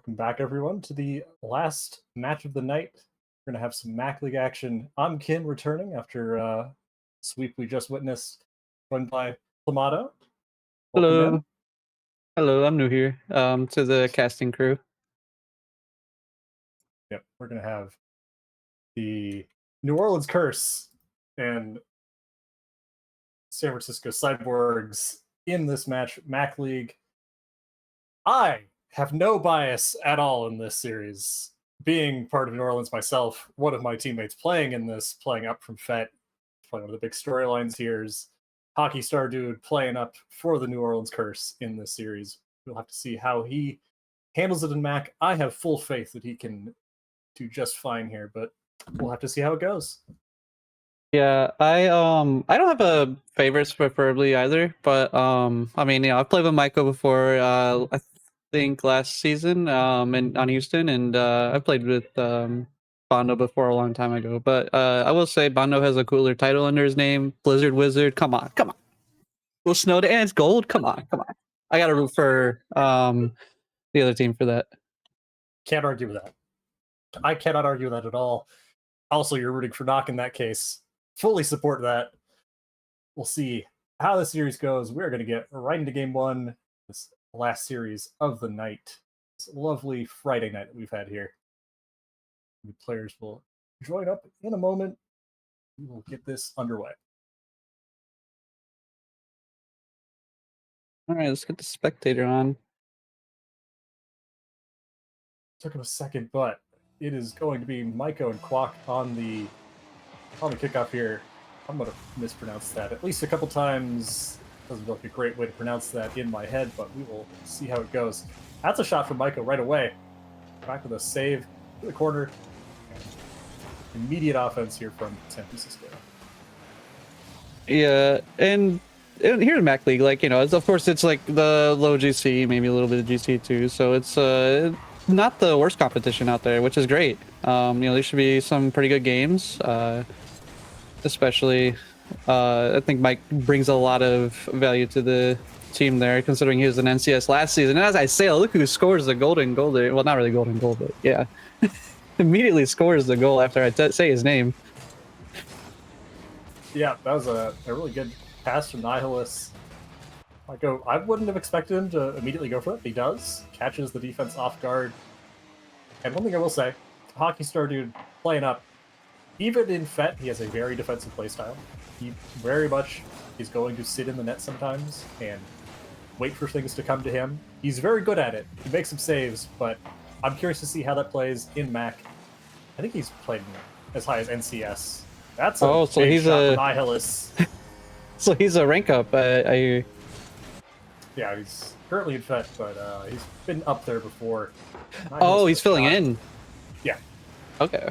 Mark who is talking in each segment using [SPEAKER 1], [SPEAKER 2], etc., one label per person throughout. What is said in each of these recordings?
[SPEAKER 1] Welcome back, everyone, to the last match of the night. We're going to have some MAC League action. I'm Kin, returning after sweep we just witnessed, run by Clamato. Welcome
[SPEAKER 2] Hello.
[SPEAKER 1] in.
[SPEAKER 2] Hello, I'm new here to the casting crew.
[SPEAKER 1] Yep, we're going to have the New Orleans Curse and San Francisco Cyborgs in this match, MAC League. I have no bias at all in this series. Being part of New Orleans myself, one of my teammates playing in this, playing up from FET, one of the big storylines here is Hockey Star Dude playing up for the New Orleans Curse in this series. We'll have to see how he handles it in MAC. I have full faith that he can do just fine here, but we'll have to see how it goes.
[SPEAKER 2] Yeah, I don't have a favorites preferably either, but I mean, I've played with Michael before. I think last season in on Houston, and I played with Bondo before a long time ago. But I will say Bondo has a cooler title under his name, Blizzard Wizard. Come on, come on. Will Snow and it's gold. Come on, come on. I gotta root for the other team for that.
[SPEAKER 1] Can't argue with that. I cannot argue with that at all. Also, you're rooting for NOC in that case. Fully support that. We'll see how the series goes. We're going to get right into game one, this last series of the night. This lovely Friday night that we've had here. The players will join up in a moment. We will get this underway.
[SPEAKER 2] All right, let's get the spectator on.
[SPEAKER 1] Took him a second, but it is going to be Maiko and Kwok on the kickoff here. I'm going to mispronounce that at least a couple times. Doesn't look like a great way to pronounce that in my head, but we will see how it goes. That's a shot from Maiko right away. Back with a save to the corner. Immediate offense here from San Francisco.
[SPEAKER 2] Yeah, and here in MAC League, like, of course it's like the low GC, maybe a little bit of GC too, so it's not the worst competition out there, which is great. There should be some pretty good games, especially I think Mike brings a lot of value to the team there, considering he was an NCS last season. And as I say, look who scores the golden goal. Well, not really golden goal, but yeah. Immediately scores the goal after I say his name.
[SPEAKER 1] Yeah, that was a really good pass from Nihilus. I wouldn't have expected him to immediately go for it. He does. Catches the defense off guard. And one thing I will say, Hockey Star Dude playing up, even in FET, he has a very defensive playstyle. He very much is going to sit in the net sometimes and wait for things to come to him. He's very good at it. He makes some saves, but I'm curious to see how that plays in MAC. I think he's played as high as NCS. That's a big shot from Nihilus.
[SPEAKER 2] So he's a rank up.
[SPEAKER 1] Yeah, he's currently in FET, but he's been up there before.
[SPEAKER 2] Oh, he's filling in.
[SPEAKER 1] Yeah.
[SPEAKER 2] Okay.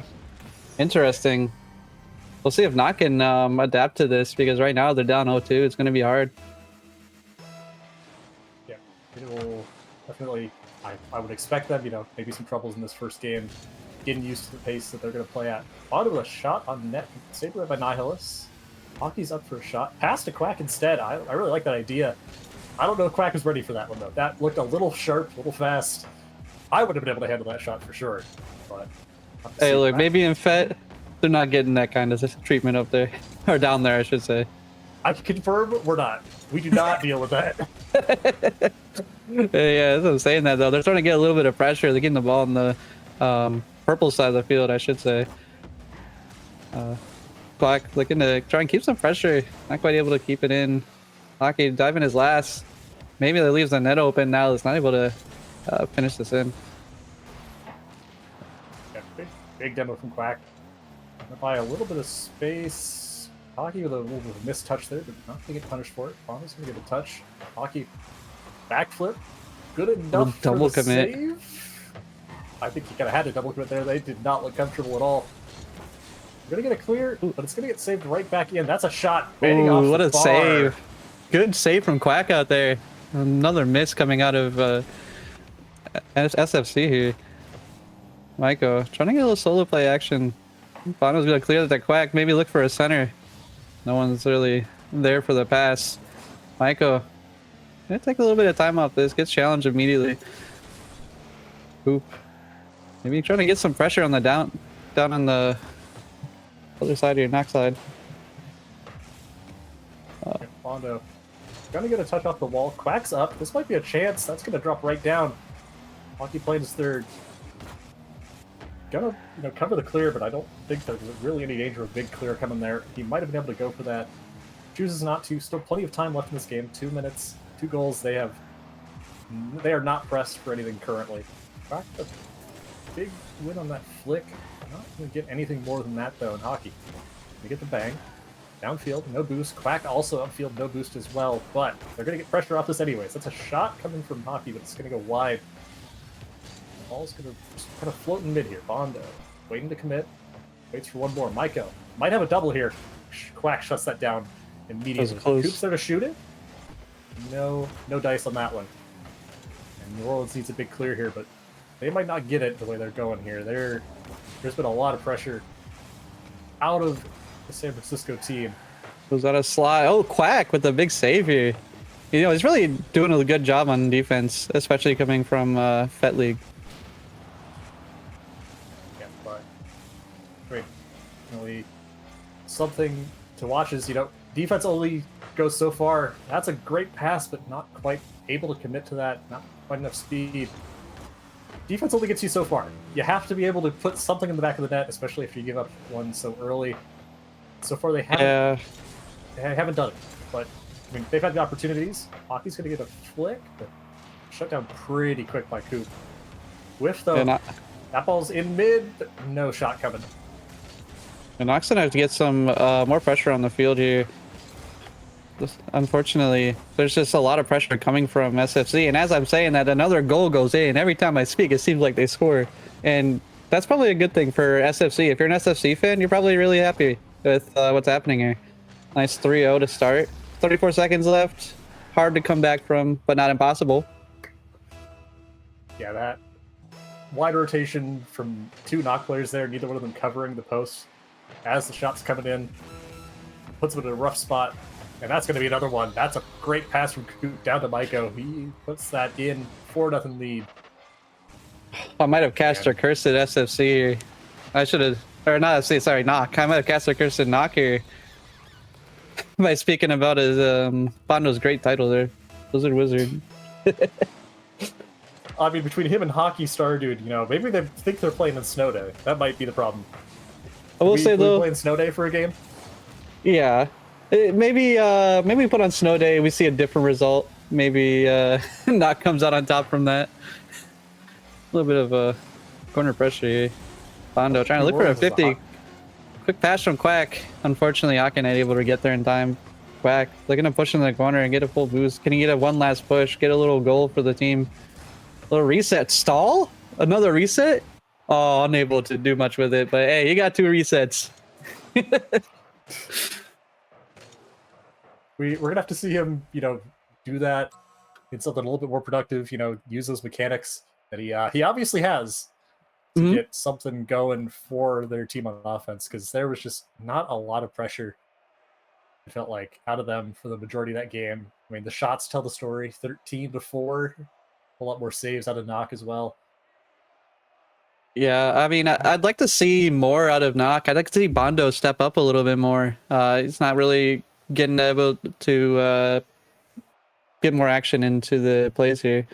[SPEAKER 2] Interesting. We'll see if NOC can adapt to this, because right now they're down 0-2. It's going to be hard.
[SPEAKER 1] Yeah, it will definitely. I would expect them, maybe some troubles in this first game, getting used to the pace that they're going to play at. Onto a shot on net, saved by Nihilus. Hockey's up for a shot. Pass to Quack instead. I really like that idea. I don't know if Quack was ready for that one, though. That looked a little sharp, a little fast. I would have been able to handle that shot for sure. But
[SPEAKER 2] hey, look, maybe in FET, they're not getting that kind of treatment up there. Or down there, I should say.
[SPEAKER 1] I can confirm we're not. We do not deal with that.
[SPEAKER 2] Yeah, that's what I'm saying that, though. They're starting to get a little bit of pressure. They're getting the ball on the purple side of the field, I should say. Quack looking to try and keep some pressure. Not quite able to keep it in. Hockey diving his last. Maybe that leaves the net open now. It's not able to finish this in.
[SPEAKER 1] Yeah, big demo from Quack. By a little bit of space. Hockey with a little bit of a missed touch there, but not going to get punished for it. Bondo's going to get a touch. Hockey backflip. Good enough for
[SPEAKER 2] double
[SPEAKER 1] the
[SPEAKER 2] commit.
[SPEAKER 1] save. I think he kind of had to double commit there. They did not look comfortable at all. We're going to get a clear, but it's going to get saved right back in. That's a shot.
[SPEAKER 2] Ooh, what a save. Good save from Quack out there. Another miss coming out of SFC here. Maiko trying to get a little solo play action. Bondo's going to clear that Quack. Maybe look for a center. No one's really there for the pass. Maiko gonna take a little bit of time off this. Gets challenged immediately. Oop. Maybe trying to get some pressure on the down on the other side of your knock side.
[SPEAKER 1] Bondo gonna get a touch off the wall. Quack's up. This might be a chance. That's gonna drop right down. Hockey playing his third. Gonna cover the clear, but I don't think there's really any danger of big clear coming there. He might have been able to go for that. Chooses not to. Still plenty of time left in this game. 2 minutes, 2 goals. They are not pressed for anything currently. Quack, a big win on that flick. Not gonna get anything more than that though in hockey. They get the bang. Downfield, no boost. Quack also upfield, no boost as well, but they're going to get pressure off this anyways. That's a shot coming from hockey, but it's going to go wide. Ball's going to just kind of float in mid here. Bondo waiting to commit. Waits for one more. Maiko might have a double here. Quack shuts that down immediately. Coop's there to shoot it. No dice on that one. And New Orleans needs a big clear here, but they might not get it the way they're going here. There's been a lot of pressure out of the San Francisco team.
[SPEAKER 2] Was that a slide? Oh, Quack with the big save here. You know, he's really doing a good job on defense, especially coming from Fet League.
[SPEAKER 1] Yeah, but great. Really, something to watch is, defense only goes so far. That's a great pass, but not quite able to commit to that. Not quite enough speed. Defense only gets you so far. You have to be able to put something in the back of the net, especially if you give up one so early. So far, they haven't done it. But I mean, they've had the opportunities. Hockey's going to get a flick, but shut down pretty quick by Coop. Whiff though. That ball's in mid, but no shot coming.
[SPEAKER 2] And NOC's gonna have to get some more pressure on the field here. Unfortunately, there's just a lot of pressure coming from SFC, and as I'm saying that, another goal goes in. Every time I speak, it seems like they score, and that's probably a good thing for SFC. If you're an SFC fan, you're probably really happy with what's happening here. Nice 3-0 to start. 34 seconds left. Hard to come back from, but not impossible.
[SPEAKER 1] Yeah, that wide rotation from 2 NOC players there, neither one of them covering the post as the shot's coming in. Puts them in a rough spot, and that's going to be another one. That's a great pass from Coop down to Maiko. He puts that in, 4-0 lead.
[SPEAKER 2] I might have cast a curse at SFC here. I should have, or not SFC, sorry, NOC. I might have cast a curse at NOC here by speaking about his Bondo's great title there, Wizard.
[SPEAKER 1] I mean, between him and Hockey Star Dude, maybe they think they're playing in Snow Day. That might be the problem.
[SPEAKER 2] I will say though,
[SPEAKER 1] playing Snow Day for a game.
[SPEAKER 2] Yeah, maybe we put on Snow Day, we see a different result. Maybe NOC comes out on top from that. A little bit of a corner pressure here. Bondo trying to look for a 50. Quick pass from Quack. Unfortunately, Ake not able to get there in time. Quack looking to push in the corner and get a full boost. Can he get a one last push? Get a little goal for the team. Little reset. Stall? Another reset? Oh, unable to do much with it. But hey, you got 2 resets.
[SPEAKER 1] We're gonna have to see him, do that in something a little bit more productive. Use those mechanics that he obviously has to get something going for their team on offense, because there was just not a lot of pressure, it felt like, out of them for the majority of that game. I mean, the shots tell the story. 13-4, a lot more saves out of NOC as well.
[SPEAKER 2] Yeah, I mean, I'd like to see more out of NOC. I'd like to see Bondo step up a little bit more. He's not really getting able to get more action into the plays here.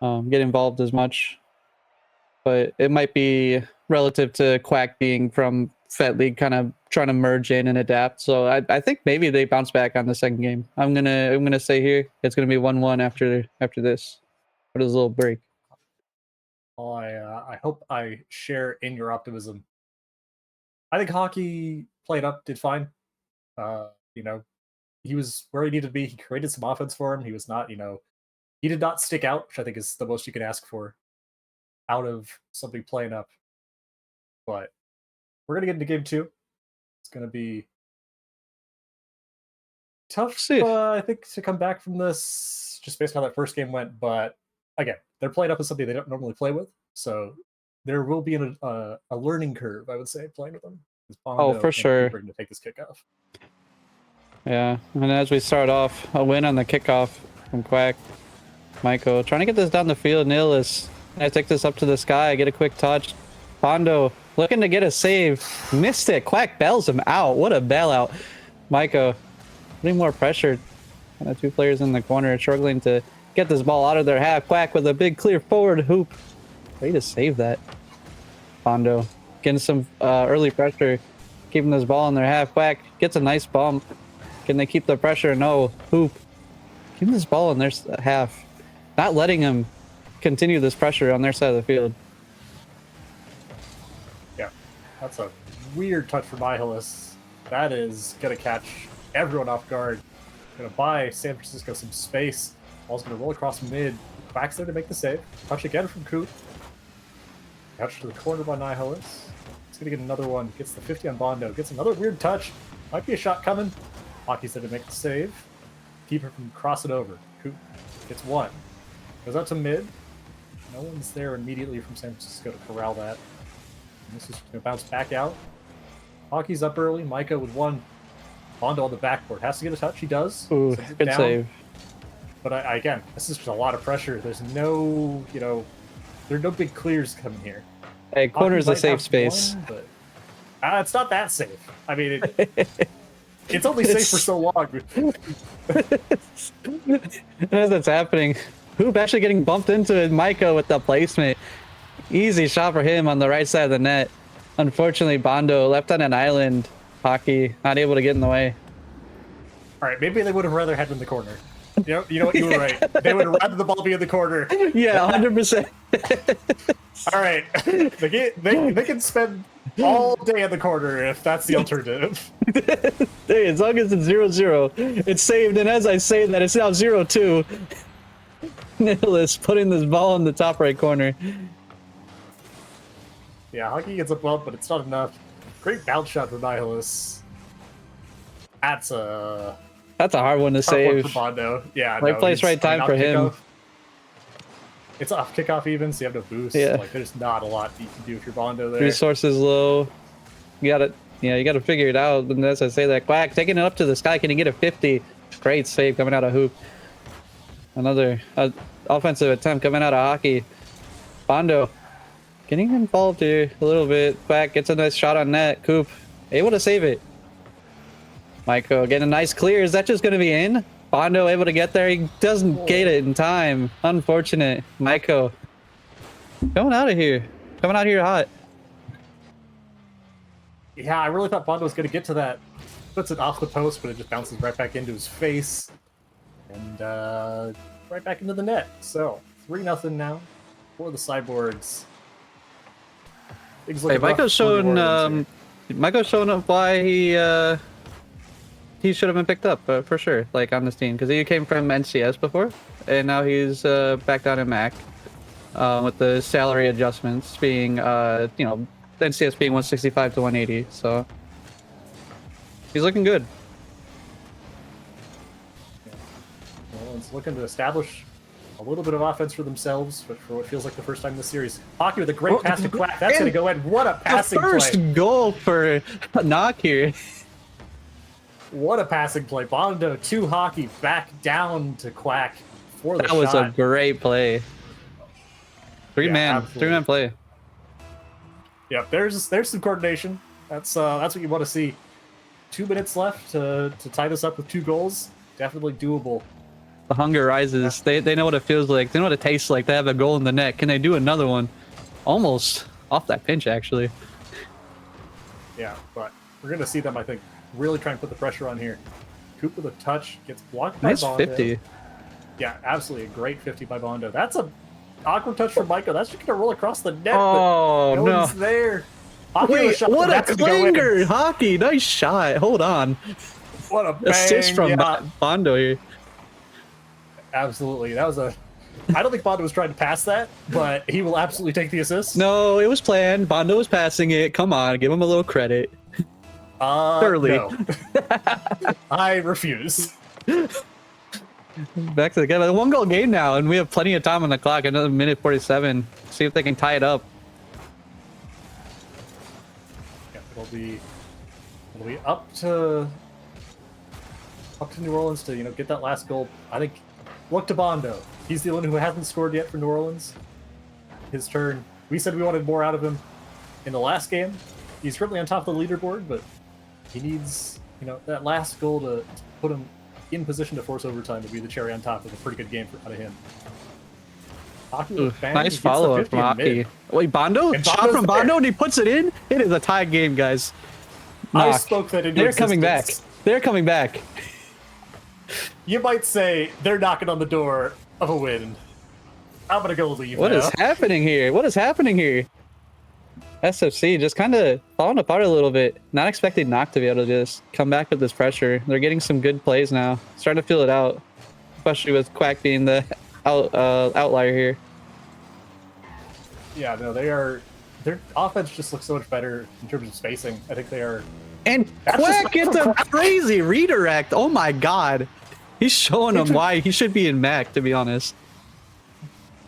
[SPEAKER 2] Get involved as much. But it might be relative to Quack being from Fet League, kind of trying to merge in and adapt. So I think maybe they bounce back on the second game. I'm gonna say here it's gonna be 1-1 after this. For this little break.
[SPEAKER 1] I hope I share in your optimism. I think Hockey played up, did fine. He was where he needed to be. He created some offense for him. He was not, he did not stick out, which I think is the most you can ask for out of somebody playing up. But we're going to get into game 2. It's going to be tough, I think, to come back from this, just based on how that first game went. But again, they're playing up with something they don't normally play with. So there will be a learning curve, I would say, playing with them.
[SPEAKER 2] Oh, for sure.
[SPEAKER 1] To take this kickoff.
[SPEAKER 2] Yeah, and as we start off, a win on the kickoff from Quack. Maiko trying to get this down the field. Nihilus I take this up to the sky, get a quick touch. Bondo looking to get a save. Missed it. Quack bails him out. What a bailout. Maiko putting more pressure. Kind of two players in the corner struggling to get this ball out of their half. Quack with a big clear forward hoop. Way to save that. Bondo getting some early pressure. Keeping this ball in their half. Quack gets a nice bump. Can they keep the pressure? No. Hoop. Keeping this ball in their half. Not letting him continue this pressure on their side of the field.
[SPEAKER 1] Yeah, that's a weird touch for Mihalis. That is going to catch everyone off guard. Going to buy San Francisco some space. Ball's going to roll across mid. Quack's there to make the save. Touch again from Coop. Touch to the corner by Nihilis. He's going to get another one. Gets the 50 on Bondo. Gets another weird touch. Might be a shot coming. Hockey's there to make the save. Keep her from cross it over. Coop gets one. Goes out to mid. No one's there immediately from San Francisco to corral that. And this is going to bounce back out. Hockey's up early. Maiko with one. Bondo on the backboard. Has to get a touch. He does.
[SPEAKER 2] Ooh, good
[SPEAKER 1] down.
[SPEAKER 2] save.
[SPEAKER 1] But again, this is just a lot of pressure. There's no, there are no big clears coming here.
[SPEAKER 2] Hey, corner's a safe space.
[SPEAKER 1] One, but, it's not that safe. I mean, it's only safe for so long.
[SPEAKER 2] As that's happening, Hoop actually getting bumped into it. Maiko with the placement. Easy shot for him on the right side of the net. Unfortunately, Bondo left on an island. Hockey not able to get in the way.
[SPEAKER 1] All right, maybe they would have rather had him in the corner. You know what? You were right. They would have rather the ball be in the corner.
[SPEAKER 2] Yeah, 100%.
[SPEAKER 1] All right, they can spend all day in the corner if that's the alternative.
[SPEAKER 2] Hey, as long as it's 0-0, it's saved. And as I say that, it's now 0-2. Nicholas putting this ball in the top right corner.
[SPEAKER 1] Yeah, Hockey gets a bump, but it's not enough. Great bounce shot from Nihilus. That's a
[SPEAKER 2] hard one to save.
[SPEAKER 1] For Bondo. Yeah,
[SPEAKER 2] right place, right time for him.
[SPEAKER 1] Kickoff. It's off kickoff even, so you have no boost.
[SPEAKER 2] Yeah.
[SPEAKER 1] Like, there's not a lot you can do if you're Bondo there.
[SPEAKER 2] Resources low. You gotta figure it out. And as I say that, Quack taking it up to the sky. Can he get a 50? Great save coming out of Hoop. Another offensive attempt coming out of Hockey. Bondo getting involved here a little bit. Quack gets a nice shot on net. Coop able to save it. Maiko getting a nice clear. Is that just going to be in? Bondo able to get there. He doesn't get it in time. Unfortunate. Maiko coming out of here. Coming out here hot.
[SPEAKER 1] Yeah, I really thought Bondo was going to get to that. Puts it off the post, but it just bounces right back into his face. And right back into the net. So, 3-0 now for the Cyborgs.
[SPEAKER 2] Hey, Maiko's showing up why he should have been picked up for sure, like on this team, because he came from NCS before, and now he's back down in MAC with the salary adjustments being, NCS being 165 to 180. So he's looking good.
[SPEAKER 1] Yeah. Well, it's looking to establish a little bit of offense for themselves, but for what feels like the first time in the series. Hockey with a great pass to Quack. That's going to go in. What a passing play.
[SPEAKER 2] First goal for NOC here.
[SPEAKER 1] What a passing play. Bondo to Hockey, back down to Quack for the shot.
[SPEAKER 2] That was a great play. Three-man play.
[SPEAKER 1] Yep, there's some coordination. That's what you want to see. 2 minutes left to tie this up with 2 goals. Definitely doable.
[SPEAKER 2] The hunger rises. They know what it feels like. They know what it tastes like to have a goal in the net. Can they do another one? Almost off that pinch, actually.
[SPEAKER 1] Yeah, but we're going to see them, I think, really try and put the pressure on here. Coop with a touch, gets blocked by
[SPEAKER 2] nice
[SPEAKER 1] Bondo.
[SPEAKER 2] 50.
[SPEAKER 1] Yeah, absolutely a great 50 by Bondo. That's a awkward touch from Maiko. That's just going to roll across the net.
[SPEAKER 2] Oh,
[SPEAKER 1] no one's there. Hockey
[SPEAKER 2] Wait,
[SPEAKER 1] shot,
[SPEAKER 2] what a clanger! Hockey, nice shot. Hold on.
[SPEAKER 1] What a bang.
[SPEAKER 2] Assist from Bondo here.
[SPEAKER 1] Absolutely. That was a... I don't think Bondo was trying to pass that, but he will absolutely take the assist.
[SPEAKER 2] No, it was planned. Bondo was passing it. Come on, give him a little credit. Thoroughly.
[SPEAKER 1] No. I refuse.
[SPEAKER 2] Back to the game. 1-goal game now, and we have plenty of time on the clock. Another minute 47. See if they can tie it up.
[SPEAKER 1] Yeah, it'll be up to New Orleans to get that last goal. I think look to Bondo. He's the one who hasn't scored yet for New Orleans. his turn. We said we wanted more out of him in the last game. He's currently on top of the leaderboard, but he needs, that last goal to put him in position to force overtime to be the cherry on top of a pretty good game out of him.
[SPEAKER 2] Nice follow-up from Aki. Wait, Bondo? Shot from Bondo and he puts it in? It is a tie game, guys.
[SPEAKER 1] I spoke that into
[SPEAKER 2] existence. Coming back. They're coming back.
[SPEAKER 1] You might say they're knocking on the door of a win. I'm going to go leave
[SPEAKER 2] What
[SPEAKER 1] now.
[SPEAKER 2] is happening here? What is happening here? SFC just kind of falling apart a little bit. Not expecting NOC to be able to just come back with this pressure. They're getting some good plays now. Starting to feel it out. Especially with Quack being the outlier here.
[SPEAKER 1] Yeah, no, their offense just looks so much better in terms of spacing. I think they are.
[SPEAKER 2] And Quack gets a crazy redirect. Oh my god. He's showing him why he should be in MAC, to be honest.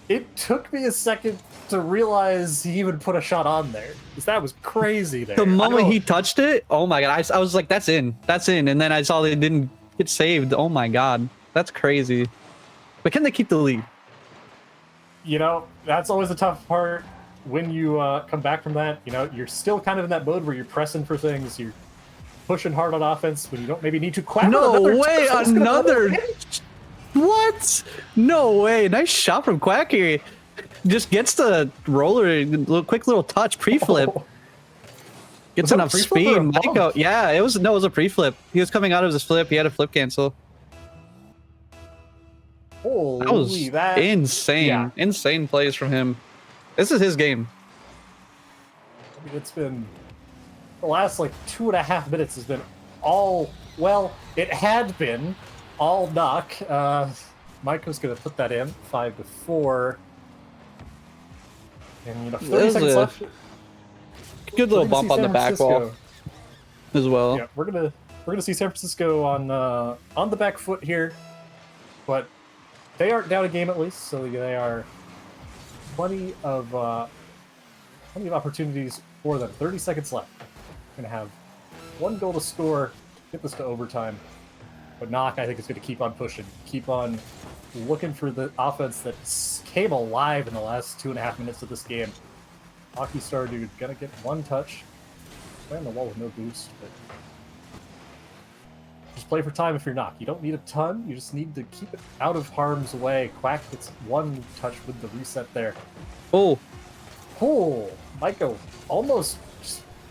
[SPEAKER 1] It took me a second to realize he even put a shot on there. Because that was crazy there.
[SPEAKER 2] The moment he touched it, oh my god, I was like, that's in. That's in. And then I saw they didn't get saved. Oh my god. That's crazy. But can they keep the lead?
[SPEAKER 1] That's always the tough part when you come back from that. You're still kind of in that mode where you're pressing for things. You're pushing hard on offense when you don't maybe need to. Quack
[SPEAKER 2] no way, another. What? No way. Nice shot from Quack here. Just gets the roller, quick little touch, pre-flip. Gets enough speed. Maiko, yeah, it was a pre-flip. He was coming out of his flip. He had a flip cancel.
[SPEAKER 1] Holy,
[SPEAKER 2] that was insane. Yeah. Insane plays from him. This is his game.
[SPEAKER 1] I mean, it's been the last 2.5 minutes has been it had been all NOC. Maiko's gonna put that in 5-4. And 30 seconds left.
[SPEAKER 2] Good little bump on the back wall as well.
[SPEAKER 1] Yeah, we're gonna see San Francisco on the back foot here, but they aren't down a game at least, so they are plenty of opportunities for them. 30 seconds left. Gonna have one goal to score, get this to overtime. But NOC, I think, is going to keep on pushing, keep on looking for the offense that came alive in the last 2.5 minutes of this game. Hockey Star Dude gonna get one touch. Play on the wall with no boost, but just play for time if you're NOC. You don't need a ton, you just need to keep it out of harm's way. Quack gets one touch with the reset there.
[SPEAKER 2] Oh,
[SPEAKER 1] Maiko almost.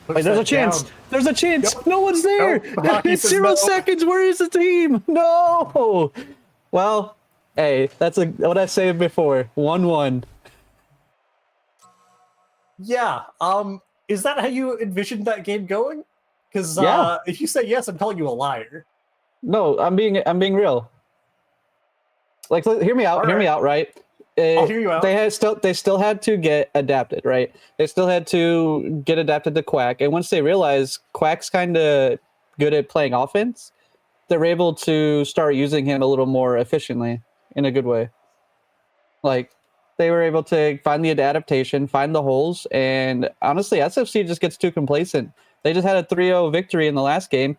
[SPEAKER 2] Wait, there's a chance. There's a chance. Yep. No one's there. Nope. It's 0 seconds. Where is the team? No. Well, hey, that's what I said before. 1-1.
[SPEAKER 1] Yeah. Is that how you envisioned that game going? Because if you say yes, I'm calling you a liar.
[SPEAKER 2] No, I'm being real. Hear me out. Hear me out. Right.
[SPEAKER 1] I'll hear you out.
[SPEAKER 2] They still had to get adapted, right? They still had to get adapted to Quack, and once they realized Quack's kind of good at playing offense, they're able to start using him a little more efficiently in a good way. They were able to find the adaptation, find the holes, and honestly, SFC just gets too complacent. They just had a 3-0 victory in the last game.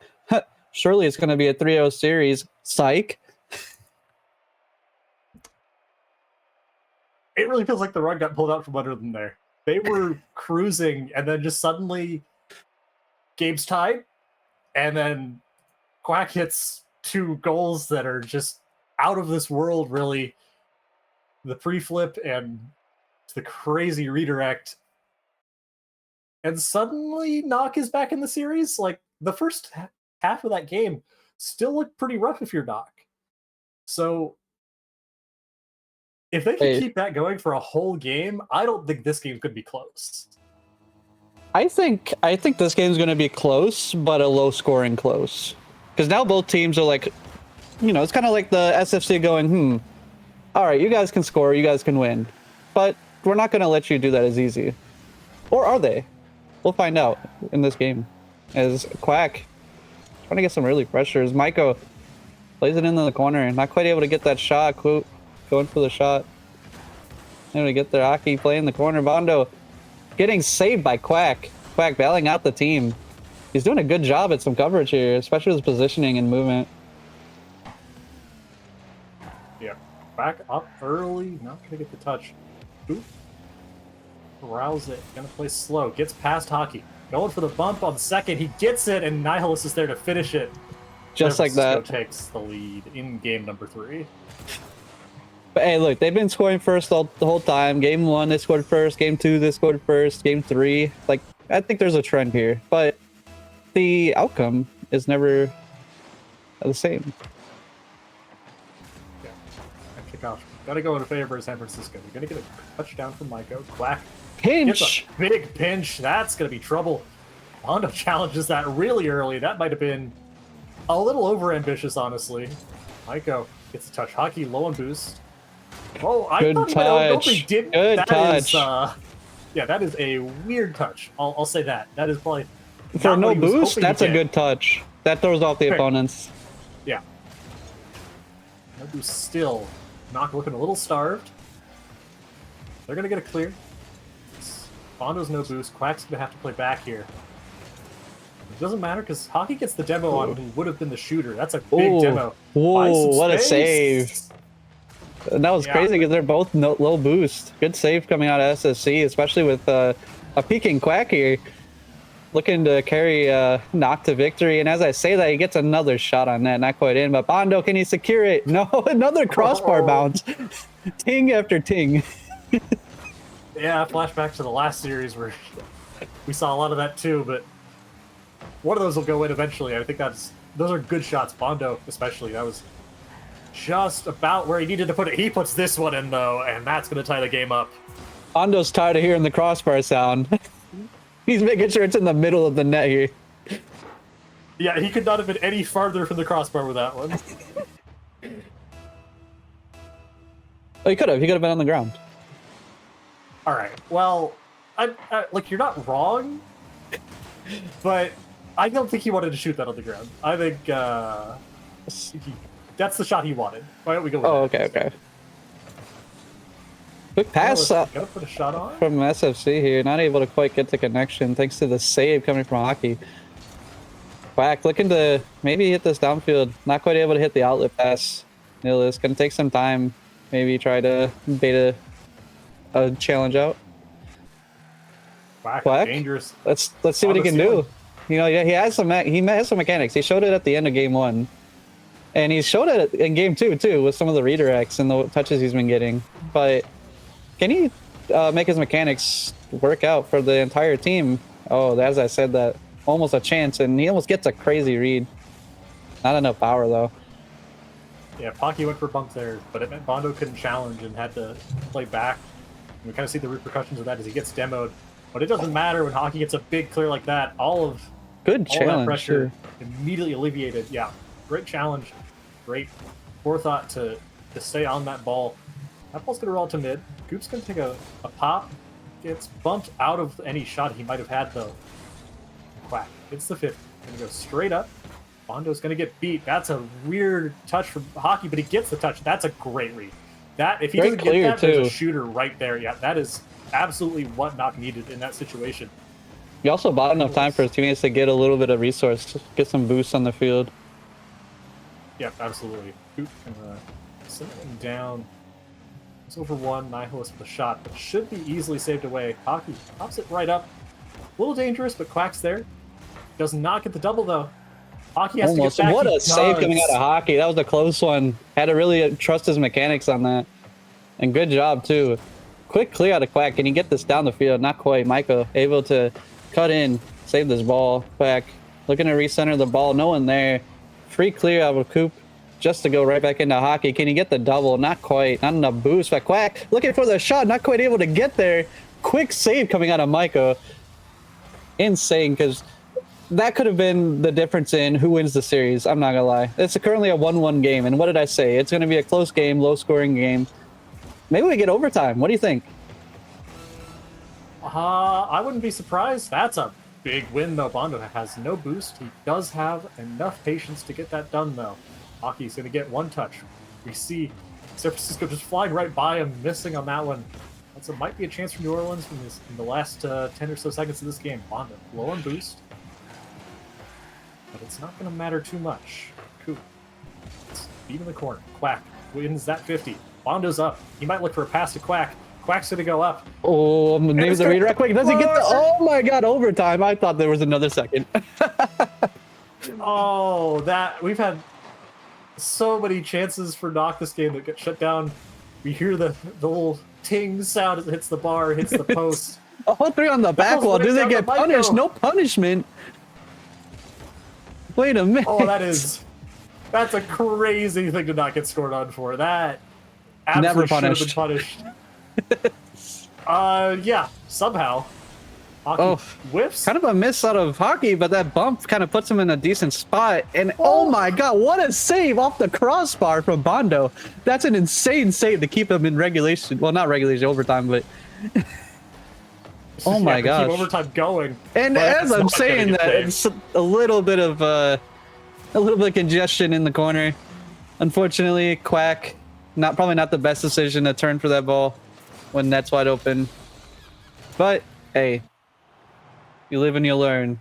[SPEAKER 2] Surely it's going to be a 3-0 series. Psych.
[SPEAKER 1] It really feels like the rug got pulled out from under them there. They were cruising, and then just suddenly, game's tied, and then Quack hits 2 goals that are just out of this world, really. The pre-flip and the crazy redirect. And suddenly, NOC is back in the series. The first half of that game still looked pretty rough if you're NOC. So if they can keep that going for a whole game, I don't think this game's going to be close.
[SPEAKER 2] I think this game's going to be close, but a low-scoring close. Because now both teams are it's kind of like the SFC going, all right, you guys can score, you guys can win. But we're not going to let you do that as easy. Or are they? We'll find out in this game. As Quack trying to get some early pressures. Maiko plays it into the corner. Not quite able to get that shot. Going for the shot. Able to get there. Aki playing the corner. Bondo getting saved by Quack. Quack bailing out the team. He's doing a good job at some coverage here, especially his positioning and movement.
[SPEAKER 1] Yeah. Back up early. Not going to get the touch. Oop. Rouse it. Gonna play slow. Gets past Hockey. Going for the bump on second. He gets it, and Nihilus is there to finish it.
[SPEAKER 2] Just
[SPEAKER 1] San
[SPEAKER 2] like
[SPEAKER 1] Francisco
[SPEAKER 2] that.
[SPEAKER 1] takes the lead in game number 3.
[SPEAKER 2] But hey, look, they've been scoring first the whole time. Game 1, they scored first. Game 2, they scored first. Game 3, like, I think there's a trend here. But the outcome is never the same.
[SPEAKER 1] Yeah. And kickoff. Gotta go in favor of San Francisco. They're gonna get a touchdown from Maiko. Quack.
[SPEAKER 2] Pinch!
[SPEAKER 1] Gets a big pinch. That's gonna be trouble. Hondo challenges that really early. That might have been a little over-ambitious, honestly. Maiko gets a touch. Hockey low on boost. Oh, I
[SPEAKER 2] Good
[SPEAKER 1] thought he might have
[SPEAKER 2] touch.
[SPEAKER 1] didn't.
[SPEAKER 2] Good
[SPEAKER 1] That
[SPEAKER 2] touch.
[SPEAKER 1] is, yeah, that is a weird touch. I'll say that. That is probably
[SPEAKER 2] For
[SPEAKER 1] not
[SPEAKER 2] no
[SPEAKER 1] what he was
[SPEAKER 2] boost,
[SPEAKER 1] hoping to
[SPEAKER 2] that's a
[SPEAKER 1] get.
[SPEAKER 2] good touch. That throws off the
[SPEAKER 1] Fair.
[SPEAKER 2] opponents.
[SPEAKER 1] Yeah. No boost still. NOC looking a little starved. They're gonna get a clear. Bondo's no boost. Quack's gonna have to play back here. It doesn't matter because Hockey gets the demo on who would have been the shooter. That's a big
[SPEAKER 2] Ooh.
[SPEAKER 1] demo.
[SPEAKER 2] Whoa,
[SPEAKER 1] Buys some
[SPEAKER 2] what a
[SPEAKER 1] space.
[SPEAKER 2] save. And that was
[SPEAKER 1] Yeah.
[SPEAKER 2] crazy because they're both low boost. Good save coming out of SFC, especially with a peeking Quack here. Looking to carry NOC to victory. And as I say that, he gets another shot on net. Not quite in, but Bondo, can he secure it? No, another crossbar bounce. Ting after ting.
[SPEAKER 1] Yeah, flashback to the last series where we saw a lot of that too, but one of those will go in eventually. I think those are good shots. Bondo, especially, that was just about where he needed to put it. He puts this one in though, and that's going to tie the game up.
[SPEAKER 2] Bondo's tired of hearing the crossbar sound. He's making sure it's in the middle of the net here.
[SPEAKER 1] Yeah, he could not have been any farther from the crossbar with that one.
[SPEAKER 2] Oh, he could have. He could have been on the ground.
[SPEAKER 1] All right. Well, I like you're not wrong, but I don't think he wanted to shoot that on the ground. I think that's the shot he wanted. Why don't we go with
[SPEAKER 2] Oh,
[SPEAKER 1] that?
[SPEAKER 2] okay, okay. Quick pass
[SPEAKER 1] Gotta put a shot on.
[SPEAKER 2] from SFC here. Not able to quite get the connection thanks to the save coming from Hockey. Quack looking to maybe hit this downfield. Not quite able to hit the outlet pass. Nihilus gonna take some time. Maybe try to bait a challenge out. Quack?
[SPEAKER 1] Dangerous.
[SPEAKER 2] Let's see what he can do. You know, yeah, he has some mechanics. He showed it at the end of game 1. And he showed it in game 2 too with some of the redirects and the touches he's been getting. But can he make his mechanics work out for the entire team? Oh, as I said, that almost a chance, and he almost gets a crazy read. Not enough power though.
[SPEAKER 1] Yeah, Pocky went for a bump there, but it meant Bondo couldn't challenge and had to play back. And we kind of see the repercussions of that as he gets demoed. But it doesn't matter when Hockey gets a big clear like that. All that pressure immediately alleviated. Yeah, great challenge. Great forethought to stay on that ball. That ball's going to roll to mid. Goop's going to take a pop. Gets bumped out of any shot he might have had, though. Quack. Gets the 50. Going to go straight up. Bondo's going to get beat. That's a weird touch from Hockey, but he gets the touch. That's a great read. That if he doesn't get that, there's a shooter right there. Yeah, that is absolutely what NOC needed in that situation.
[SPEAKER 2] He also bought enough time for his teammates to get a little bit of resource, get some boosts on the field.
[SPEAKER 1] Yep, absolutely. Goop and sitting down. It's over 1. Nihilus with a shot, but should be easily saved away. Hockey pops it right up. A little dangerous, but Quack's there. Does not get the double though. Hockey has
[SPEAKER 2] Almost.
[SPEAKER 1] to get back.
[SPEAKER 2] What a save coming out of Hockey. That was a close one. Had to really trust his mechanics on that. And good job too. Quick clear out of Quack. Can he get this down the field? Not quite. Maiko able to cut in, save this ball. Quack looking to recenter the ball. No one there. Free clear out of Coop just to go right back into Hockey. Can he get the double? Not quite. Not enough boost. But Quack looking for the shot. Not quite able to get there. Quick save coming out of Maiko. Insane, because that could have been the difference in who wins the series. I'm not gonna lie. It's currently a 1-1 game, and what did I say? It's gonna be a close game, low-scoring game. Maybe we get overtime. What do you think?
[SPEAKER 1] I wouldn't be surprised. That's a big win, though. Bondo has no boost. He does have enough patience to get that done, though. Hockey's gonna get one touch. We see San Francisco just flying right by him, missing on that one. That's might be a chance for New Orleans in the last 10 or so seconds of this game. Bondo low on boost. But it's not going to matter too much. Coop. It's beat in the corner. Quack wins that 50. Bondo's up. He might look for a pass to Quack. Quack's gonna go up.
[SPEAKER 2] Oh, maybe the redirect. Quick, does he get the? Oh my God, overtime! I thought there was another second.
[SPEAKER 1] Oh, we've had so many chances for NOC this game that get shut down. We hear the little ting sound as it hits the bar, hits the post.
[SPEAKER 2] All three on the back wall. Do they get punished? No punishment. Wait a minute.
[SPEAKER 1] Oh, that's a crazy thing to not get scored on for. That absolutely should have been punished. Yeah, somehow. Hockey whiffs.
[SPEAKER 2] Kind of a miss out of Hockey, but that bump kind of puts him in a decent spot. And oh my God, what a save off the crossbar from Bondo. That's an insane save to keep him in regulation. Well, not regulation, overtime, but oh my gosh.
[SPEAKER 1] Keep overtime going.
[SPEAKER 2] And as I'm saying that, it's a little bit of congestion in the corner. Unfortunately, Quack, probably not the best decision to turn for that ball when net's wide open. But hey, you live and you learn.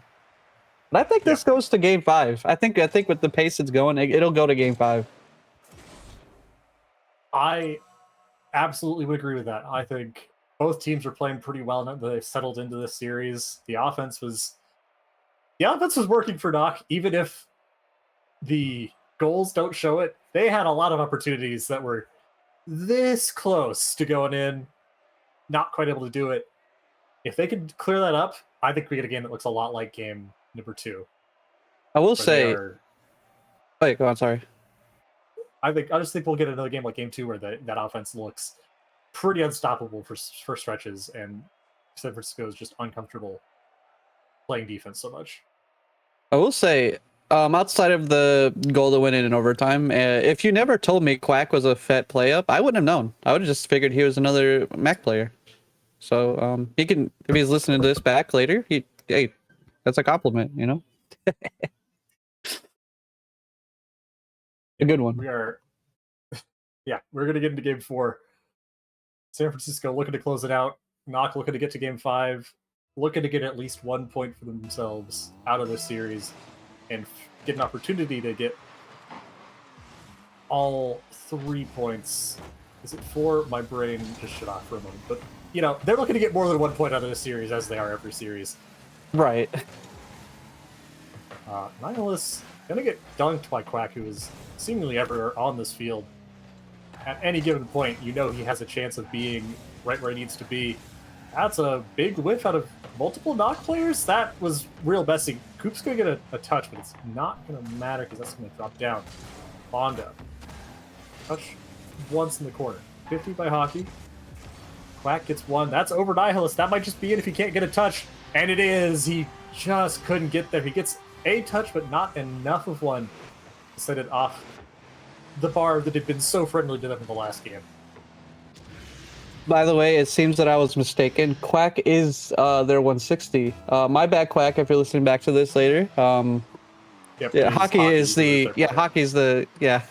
[SPEAKER 2] But I think this goes to game 5. I think with the pace it's going, it'll go to game 5.
[SPEAKER 1] I absolutely would agree with that. I think both teams are playing pretty well now that they've settled into this series. The offense was working for NOC, even if the goals don't show it. They had a lot of opportunities that were this close to going in, not quite able to do it. If they could clear that up, I think we get a game that looks a lot like game number 2.
[SPEAKER 2] I will say... Wait, go on, sorry.
[SPEAKER 1] I just think we'll get another game like game 2 where that offense looks pretty unstoppable for stretches, and San Francisco is just uncomfortable playing defense so much.
[SPEAKER 2] I will say, outside of the goal to win it in overtime, if you never told me Quack was a Fett play up, I wouldn't have known. I would have just figured he was another Mac player. So he can, if he's listening to this back later, hey, that's a compliment, you know. A good one.
[SPEAKER 1] We're gonna get into game 4. San Francisco looking to close it out. NOC looking to get to game 5. Looking to get at least 1 point for themselves out of this series, and get an opportunity to get all 3 points. Is it 4? My brain just shut off for a moment, but you know, they're looking to get more than 1 point out of this series, as they are every series.
[SPEAKER 2] Right.
[SPEAKER 1] Nihilus gonna get dunked by Quack, who is seemingly everywhere on this field. At any given point, you know he has a chance of being right where he needs to be. That's a big whiff out of multiple NOC players. That was real messy. Coop's gonna get a touch, but it's not gonna matter because that's gonna drop down. Bondo. Touch once in the corner. 50 by Hockey. Quack gets 1. That's over Nihilus. That might just be it if he can't get a touch. And it is. He just couldn't get there. He gets a touch, but not enough of one to set it off the bar that had been so friendly to them in the last game.
[SPEAKER 2] By the way, it seems that I was mistaken. Quack is their 160. My bad, Quack, if you're listening back to this later. Hockey is the... Yeah, Hockey's the... Yeah.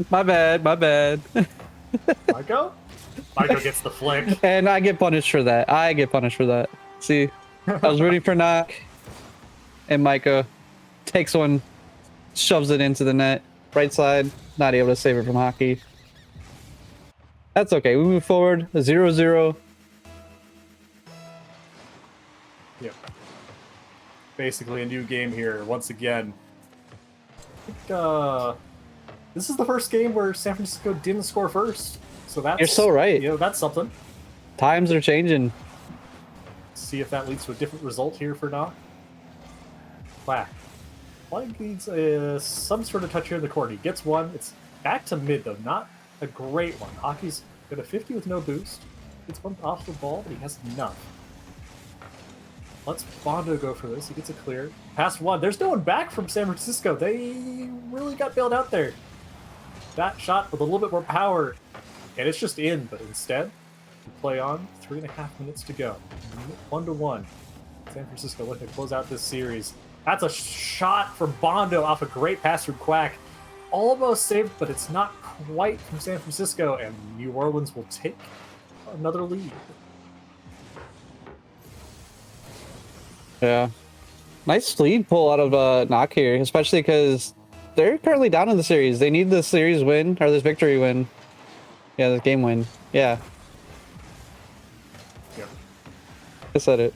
[SPEAKER 2] My bad.
[SPEAKER 1] Maiko? Maiko gets the flick.
[SPEAKER 2] And I get punished for that. See, I was rooting for NOC, and Maiko takes one, shoves it into the net. Right side, not able to save it from Hockey. That's okay. We move forward. 0-0.
[SPEAKER 1] Yep. Basically a new game here once again. I think, this is the first game where San Francisco didn't score first. So that's...
[SPEAKER 2] You're so right.
[SPEAKER 1] You know, that's something.
[SPEAKER 2] Times are changing.
[SPEAKER 1] See if that leads to a different result here for NOC. Quack. Quack needs some sort of touch here in the corner. He gets 1. It's back to mid, though. Not a great one. Hockey's got a 50 with no boost. Gets 1 off the ball, but he has enough. Let's Bondo go for this. He gets a clear. Pass 1. There's no one back from San Francisco. They really got bailed out there. That shot with a little bit more power, and it's just in, but instead, we play on. 3.5 minutes to go. 1-1. San Francisco looking to close out this series. That's a shot from Bondo off a great pass from Quack. Almost saved, but it's not quite from San Francisco, and New Orleans will take another lead.
[SPEAKER 2] Yeah. Nice lead pull out of NOC here, especially because they're currently down in the series. They need this series win, or this victory win. Yeah, this game win. Yeah.
[SPEAKER 1] Yep.
[SPEAKER 2] I said it.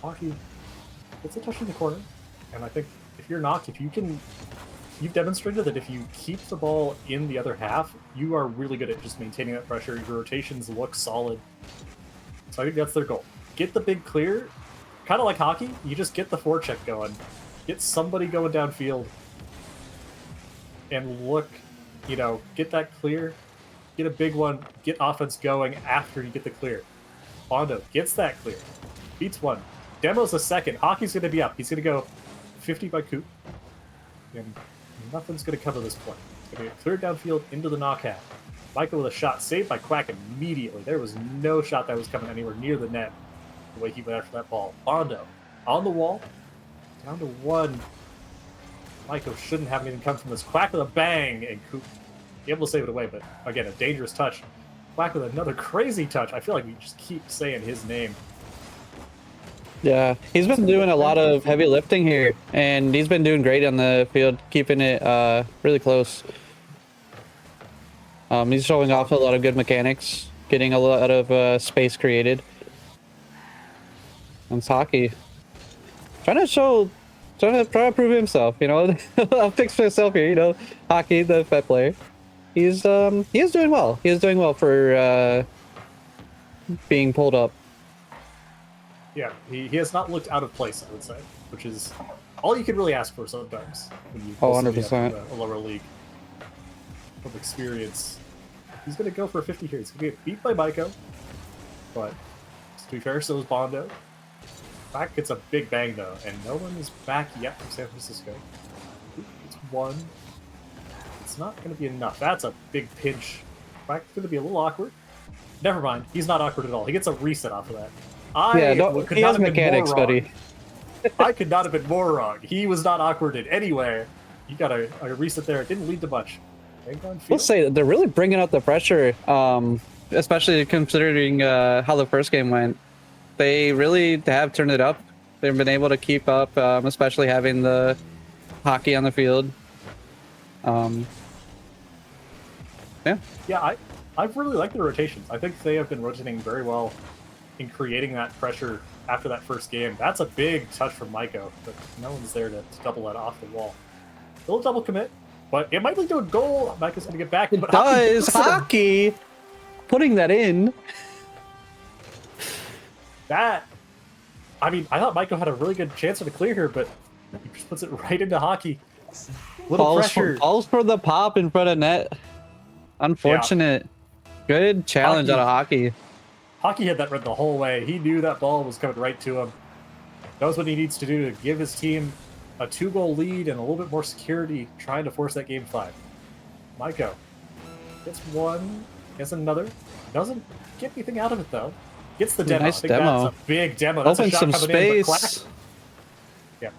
[SPEAKER 1] Hockey, it's a touch in the corner, and I think if you're NOC, you've demonstrated that if you keep the ball in the other half, you are really good at just maintaining that pressure. Your rotations look solid. So I think that's their goal. Get the big clear, kind of like hockey. You just get the forecheck going, get somebody going downfield, and look, get that clear, get a big one, get offense going after you get the clear. Bondo gets that clear, beats one, demos a second. Hockey's going to be up. He's going to go 50 by Coop, and nothing's going to cover this point. It's going to get cleared downfield into the knock half. Michael with a shot saved by Quack immediately. There was no shot that was coming anywhere near the net the way he went after that ball. Bondo on the wall, down to one. Michael shouldn't have anything come from this. Quack with a bang, and Coop able to save it away, but again, a dangerous touch. Quack with another crazy touch. I feel like we just keep saying his name.
[SPEAKER 2] Yeah, he's been doing a lot of heavy lifting here, and he's been doing great on the field, keeping it really close. He's showing off a lot of good mechanics, getting a lot of space created. And it's hockey. Trying to prove himself, I'll fix myself here, Hockey, the fat player. He is doing well. He is doing well for being pulled up.
[SPEAKER 1] Yeah, he has not looked out of place, I would say, which is all you can really ask for sometimes when you
[SPEAKER 2] 100%.
[SPEAKER 1] A lower league of experience. He's going to go for a 50 here. He's going to get beat by Maiko, but to be fair, so is Bondo. Back gets a big bang, though, and no one is back yet from San Francisco. It's one. It's not going to be enough. That's a big pinch. Back's going to be a little awkward. Never mind. He's not awkward at all. He gets a reset off of that.
[SPEAKER 2] He has mechanics, buddy.
[SPEAKER 1] I could not have been more wrong. He was not awkward in any way. He got a reset there. It didn't lead to much.
[SPEAKER 2] We'll say that they're really bringing out the pressure, especially considering how the first game went. They really have turned it up. They've been able to keep up, especially having the hockey on the field.
[SPEAKER 1] Yeah, I really like the rotations. I think they have been rotating very well in creating that pressure after that first game. That's a big touch from Maiko, but no one's there to double that off the wall. A little double commit, but it might lead to a goal. Maiko's going to get back. But
[SPEAKER 2] Hockey putting that in.
[SPEAKER 1] I thought Maiko had a really good chance for the clear here, but he just puts it right into Hockey. Pressure.
[SPEAKER 2] Balls for the pop in front of net. Unfortunate. Yeah. Good challenge out of Hockey.
[SPEAKER 1] Hockey had that read the whole way. He knew that ball was coming right to him. Knows what he needs to do to give his team a 2-goal lead and a little bit more security, trying to force that game 5. Maiko gets one, gets another. Doesn't get anything out of it, though. Gets the demo.
[SPEAKER 2] Nice demo.
[SPEAKER 1] That's a big demo. That's
[SPEAKER 2] Open
[SPEAKER 1] a shot
[SPEAKER 2] some
[SPEAKER 1] coming
[SPEAKER 2] space.
[SPEAKER 1] Yeah.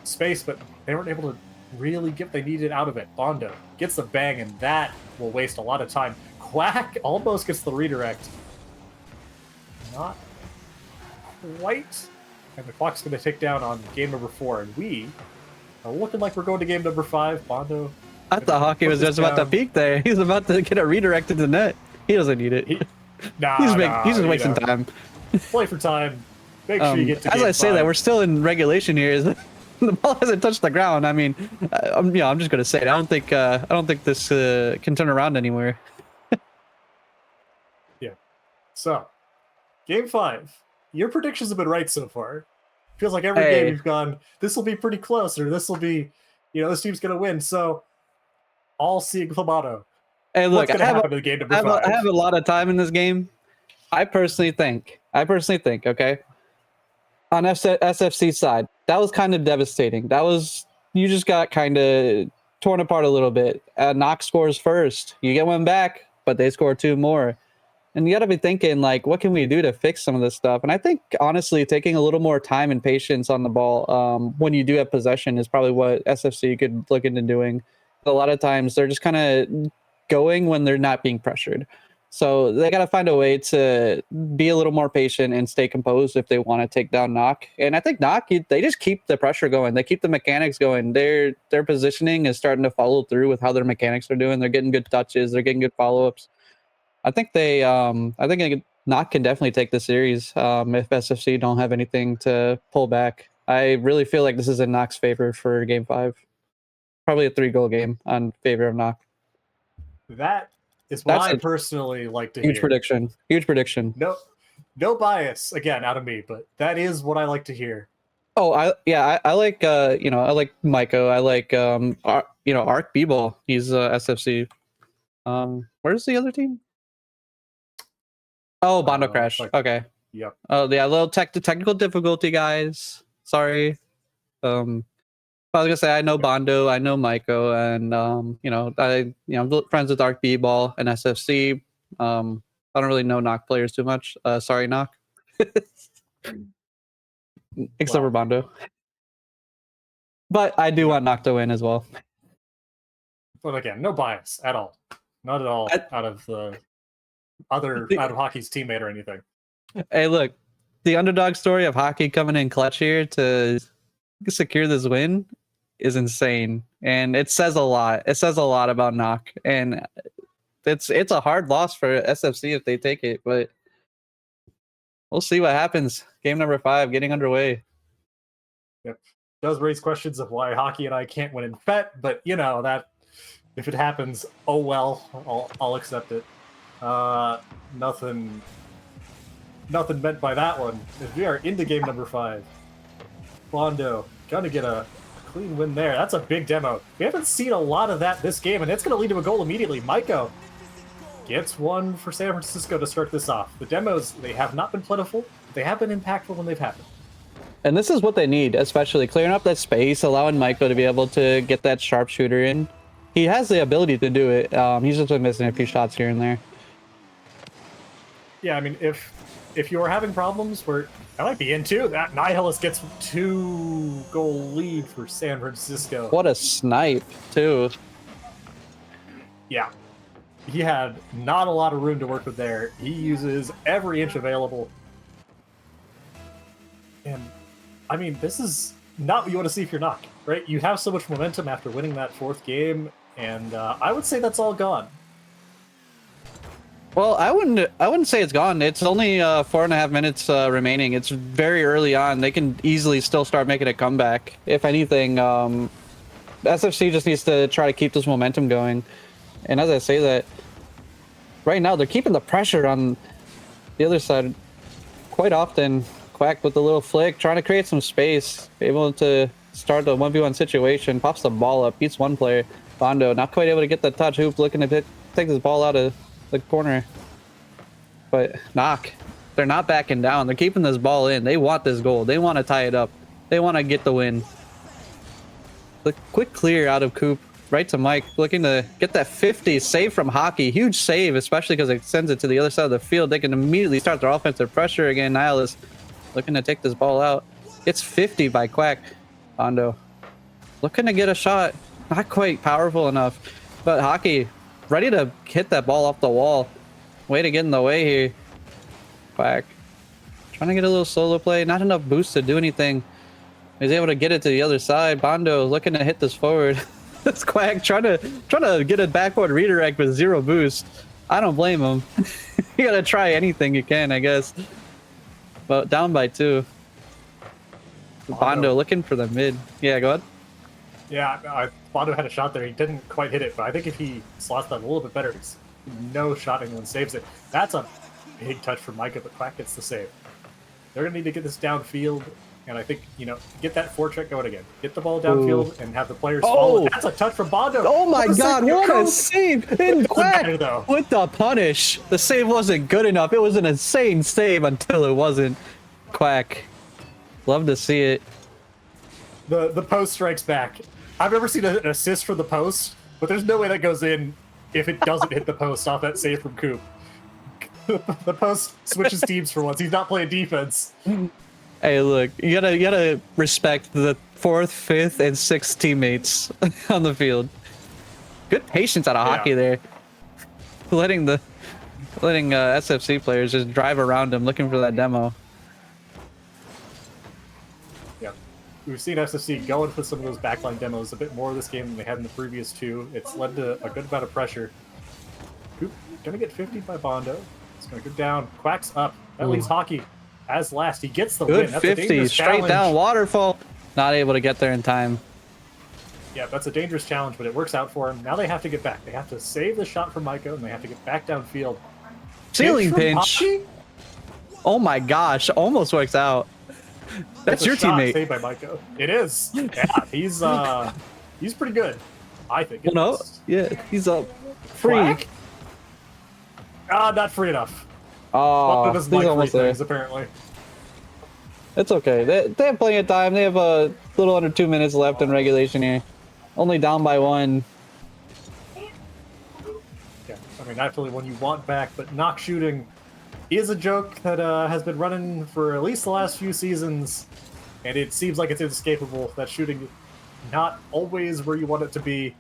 [SPEAKER 1] Space, but they weren't able to really get what they needed out of it. Bondo gets the bang, and that will waste a lot of time. Quack almost gets the redirect. Not quite. And the clock's going to tick down on game number 4, and we are looking like we're going to game number 5. Bondo.
[SPEAKER 2] I thought Hockey was just about to peak there. He was about to get it redirected to net. He doesn't need it. He's just wasting time.
[SPEAKER 1] Play for time. Make sure you get to
[SPEAKER 2] as
[SPEAKER 1] game
[SPEAKER 2] I say
[SPEAKER 1] 5.
[SPEAKER 2] that, we're still in regulation here. The ball hasn't touched the ground. I mean, I'm just going to say it. I don't think this can turn around anywhere.
[SPEAKER 1] Yeah. So, game 5. Your predictions have been right so far. Feels like every game you've gone, this will be pretty close, or this will be, this team's going to win. So, all seeing Clamato.
[SPEAKER 2] Hey, look,
[SPEAKER 1] what's going to happen to the game number 5?
[SPEAKER 2] I have a lot of time in this game. I personally think, okay, on SFC side, that was kind of devastating. You just got kind of torn apart a little bit. NOC scores first. You get one back, but they score 2 more. And you got to be thinking, like, what can we do to fix some of this stuff? And I think, honestly, taking a little more time and patience on the ball when you do have possession is probably what SFC could look into doing. A lot of times, they're just kind of going when they're not being pressured. So they got to find a way to be a little more patient and stay composed if they want to take down NOC. And I think NOC, they just keep the pressure going. They keep the mechanics going. Their positioning is starting to follow through with how their mechanics are doing. They're getting good touches. They're getting good follow-ups. I think NOC can definitely take the series if SFC don't have anything to pull back. I really feel like this is in NOC's favor for Game 5. Probably a 3-goal game on favor of NOC.
[SPEAKER 1] That is what I personally like to
[SPEAKER 2] huge
[SPEAKER 1] hear.
[SPEAKER 2] Prediction. Huge prediction.
[SPEAKER 1] No bias again out of me, but that is what I like to hear.
[SPEAKER 2] Oh, I like I like Maiko. I like Arc B-Ball. He's SFC. Where's the other team? Oh, Bondo Crash. Okay.
[SPEAKER 1] Yep.
[SPEAKER 2] Oh yeah, a little technical difficulty, guys. Sorry. I was gonna say I know Bondo, I know Maiko, and I'm friends with Arc B-Ball and SFC. I don't really know NOC players too much. Sorry, NOC. Except for Bondo. But I do want NOC to win as well.
[SPEAKER 1] But again, no bias at all. Not at all out of Hockey's teammate or anything.
[SPEAKER 2] Hey, look, the underdog story of Hockey coming in clutch here to secure this win is insane, and it says a lot. It says a lot about NOC, and it's a hard loss for SFC if they take it, but we'll see what happens. Game number 5 getting underway.
[SPEAKER 1] Yep, does raise questions of why Hockey and I can't win in FET, but that if it happens, oh well, I'll accept it. Nothing meant by that one. As we are into game number 5. Bondo gonna get a clean win there. That's a big demo. We haven't seen a lot of that this game, and it's gonna lead to a goal immediately. Maiko gets one for San Francisco to start this off. The demos, they have not been plentiful. They have been impactful when they've happened.
[SPEAKER 2] And this is what they need, especially clearing up that space, allowing Maiko to be able to get that sharpshooter in. He has the ability to do it. He's just been missing a few shots here and there.
[SPEAKER 1] Yeah, I mean, if you're having problems where I might be into that, Nihilus gets 2-goal lead for San Francisco.
[SPEAKER 2] What a snipe, too.
[SPEAKER 1] Yeah. He had not a lot of room to work with there. He uses every inch available. And, I mean, this is not what you want to see if you're NOC, right? You have so much momentum after winning that 4th game, and I would say that's all gone.
[SPEAKER 2] Well, I wouldn't say it's gone. It's only 4.5 minutes remaining. It's very early on. They can easily still start making a comeback. If anything, SFC just needs to try to keep this momentum going. And as I say that, right now they're keeping the pressure on the other side quite often. Quack with a little flick, trying to create some space, able to start the 1v1 situation, pops the ball up, beats one player. Bondo not quite able to get the touch. Hoop looking to take this ball out of the corner. But NOC, they're not backing down. They're keeping this ball in. They want this goal. They want to tie it up. They want to get the win. The quick clear out of Coop right to Mike, looking to get that 50 save from Hockey. Huge save, especially because it sends it to the other side of the field. They can immediately start their offensive pressure again. Nihilus looking to take this ball out. It's 50 by Quack. Bondo looking to get a shot. Not quite powerful enough, but Hockey ready to hit that ball off the wall. Way to get in the way here. Quack trying to get a little solo play. Not enough boost to do anything. He's able to get it to the other side. Bondo looking to hit this forward. That's Quack trying to get a backboard redirect with 0 boost. I don't blame him. You gotta try anything you can, I guess. But down by 2. Bondo looking for the mid. Yeah, go ahead.
[SPEAKER 1] Yeah, Bondo had a shot there. He didn't quite hit it, but I think if he slots that a little bit better, he's no shot anyone saves it. That's a big touch from Micah, but Quack gets the save. They're going to need to get this downfield, and I think, get that forecheck going again. Get the ball downfield and have the players follow. That's a touch from Bondo.
[SPEAKER 2] Oh my god, what a save! And Quack
[SPEAKER 1] better,
[SPEAKER 2] with the punish. The save wasn't good enough. It was an insane save until it wasn't. Quack. Love to see it.
[SPEAKER 1] The post strikes back. I've never seen an assist from the post, but there's no way that goes in if it doesn't hit the post off that save from Coop. The post switches teams for once. He's not playing defense.
[SPEAKER 2] Hey, look, you gotta respect the 4th, 5th, and 6th teammates on the field. Good patience out of Hockey there. Letting SFC players just drive around him looking for that demo.
[SPEAKER 1] We've seen SFC going for some of those backline demos a bit more this game than they had in the previous 2. It's led to a good amount of pressure. Gonna get 50 by Bondo. It's gonna go down. Quack's up. That leaves Hockey as last. He gets the
[SPEAKER 2] Good
[SPEAKER 1] win. That's
[SPEAKER 2] 50,
[SPEAKER 1] a dangerous
[SPEAKER 2] straight
[SPEAKER 1] challenge.
[SPEAKER 2] down waterfall. Not able to get there in time.
[SPEAKER 1] Yeah, that's a dangerous challenge, but it works out for him. Now they have to get back. They have to save the shot from Maiko, and they have to get back downfield.
[SPEAKER 2] Ceiling pinch.
[SPEAKER 1] Hockey?
[SPEAKER 2] Oh my gosh, almost works out. That's your
[SPEAKER 1] shot
[SPEAKER 2] teammate.
[SPEAKER 1] Saved by Maiko. It is. Yeah, he's pretty good, I think.
[SPEAKER 2] Well, no, yeah, he's up. Free.
[SPEAKER 1] Quack? Not free enough.
[SPEAKER 2] Oh,
[SPEAKER 1] doesn't
[SPEAKER 2] he's
[SPEAKER 1] like
[SPEAKER 2] almost
[SPEAKER 1] free
[SPEAKER 2] there.
[SPEAKER 1] things, apparently.
[SPEAKER 2] It's okay. They have plenty of time. They have a little under 2 minutes left in regulation here. Only down by 1.
[SPEAKER 1] Yeah, I mean, naturally, when you want back, but knock shooting is a joke that has been running for at least the last few seasons, and it seems like it's inescapable. That shooting not always where you want it to be.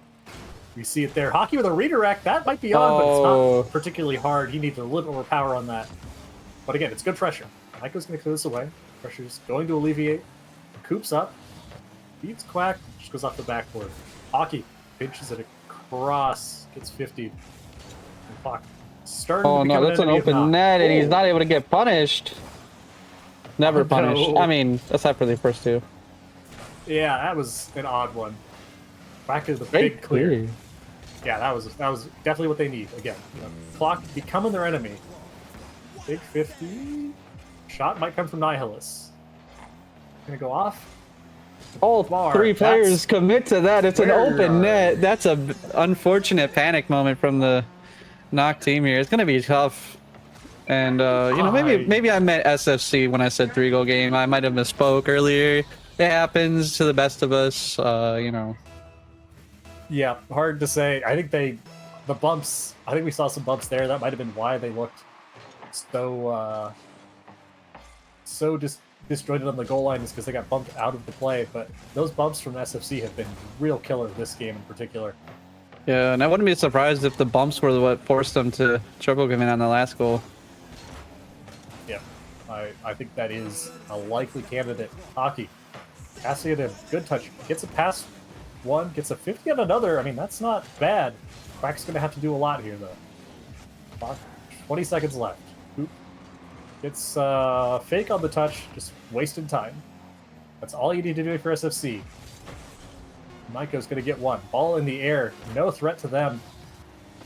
[SPEAKER 1] We see it there. Hockey with a redirect. That might be on, but it's not particularly hard. He needs a little more power on that. But again, it's good pressure. Maiko's going to clear this away. Pressure's going to alleviate. Coops up. Beats Quack. Just goes off the backboard. Hockey pinches it across. Gets 50. And clock starting to become
[SPEAKER 2] that's an open net, and he's not able to get punished. Never punished.
[SPEAKER 1] No.
[SPEAKER 2] I mean, aside for the first 2.
[SPEAKER 1] Yeah, that was an odd one. Quack is the big clear. Yeah, that was definitely what they need. Again, clock becoming their enemy. Big 50. Shot might come from Nihilus. Gonna go off.
[SPEAKER 2] All 3 players commit to that. It's an open net. That's a unfortunate panic moment from the NOC team here. It's gonna be tough. And you know, maybe I meant SFC when I said 3-goal game. I might have misspoke earlier. It happens to the best of us. You know.
[SPEAKER 1] Yeah, hard to say. I think the bumps. I think we saw some bumps there. That might have been why they looked so disjointed on the goal line, is because they got bumped out of the play. But those bumps from SFC have been real killer this game in particular.
[SPEAKER 2] Yeah, and I wouldn't be surprised if the bumps were what forced them to triple come in on the last goal.
[SPEAKER 1] Yeah, I think that is a likely candidate. Hockey. Passing it in. Good touch. Gets a pass. 1, gets a 50 on another. I mean, that's not bad. Quack's going to have to do a lot here, though. 20 seconds left. Oop. Gets fake on the touch, just wasting time. That's all you need to do for SFC. Maiko's going to get 1. Ball in the air. No threat to them.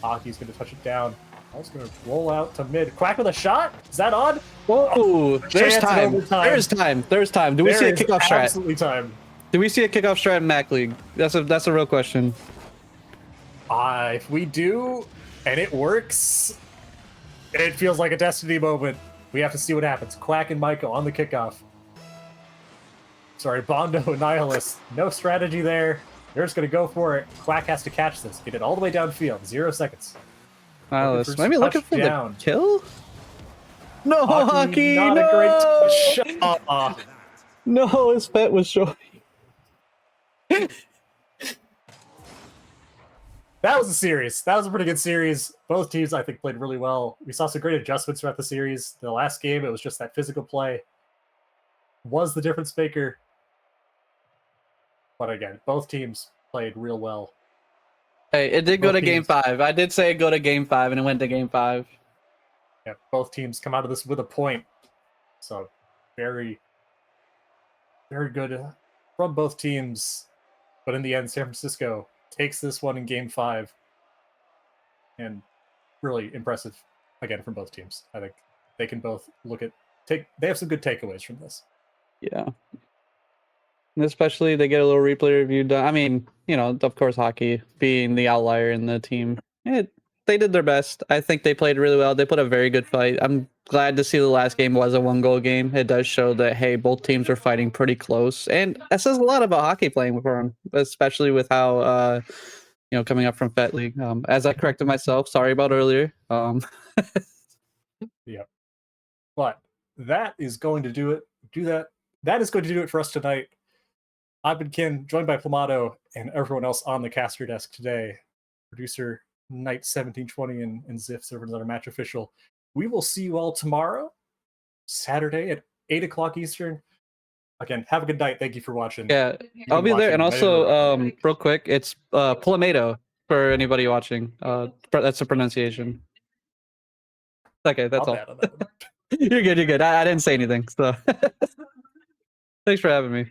[SPEAKER 1] Hockey's going to touch it down. Ball's going to roll out to mid. Quack with a shot? Is that on?
[SPEAKER 2] Whoa! There's time. There's time. There's time. Do we see a kickoff strat?
[SPEAKER 1] Absolutely time.
[SPEAKER 2] Do we see a kickoff strat in MAC League? That's a real question.
[SPEAKER 1] If we do, and it works, it feels like a destiny moment. We have to see what happens. Quack and Maiko on the kickoff. Sorry, Bondo and Nihilus. No strategy there. They're just going to go for it. Quack has to catch this. Get it all the way downfield. 0 seconds.
[SPEAKER 2] Nihilus. Maybe looking for the kill? No, Hockey!
[SPEAKER 1] Not
[SPEAKER 2] no!
[SPEAKER 1] a great touch.
[SPEAKER 2] No, his pet was showing.
[SPEAKER 1] That was a series. That was a pretty good series. Both teams, I think, played really well. We saw some great adjustments throughout the series. The last game, it was just that physical play was the difference maker. But again, both teams played real well.
[SPEAKER 2] Hey, it did go to game 5. I did say go to game 5, and it went to game 5.
[SPEAKER 1] Yeah, both teams come out of this with a point. So, very, very good from both teams. But in the end, San Francisco takes this one in game 5. And really impressive, again, from both teams. I think they can both they have some good takeaways from this.
[SPEAKER 2] Yeah. And especially they get a little replay review done. I mean, you know, of course, Hockey being the outlier in the team. They did their best. I think they played really well. They put a very good fight. I'm glad to see the last game was a 1-goal game. It does show that, hey, both teams are fighting pretty close. And that says a lot about Hockey playing for them, especially with how, you know, coming up from FET League. As I corrected myself, sorry about earlier.
[SPEAKER 1] Yeah. But that is going to do it. That is going to do it for us tonight. I've been Ken, joined by Plamato and everyone else on the caster desk today. Producer Knight 1720 and Ziff servers that are match official. We will see you all tomorrow, Saturday at 8 o'clock Eastern. Again, have a good night. Thank you for watching.
[SPEAKER 2] Yeah, I'll be there. And also, real quick, it's Plamato for anybody watching. That's the pronunciation. Okay, that's
[SPEAKER 1] My
[SPEAKER 2] all.
[SPEAKER 1] bad on that one.
[SPEAKER 2] You're good. You're good. I didn't say anything. So thanks for having me.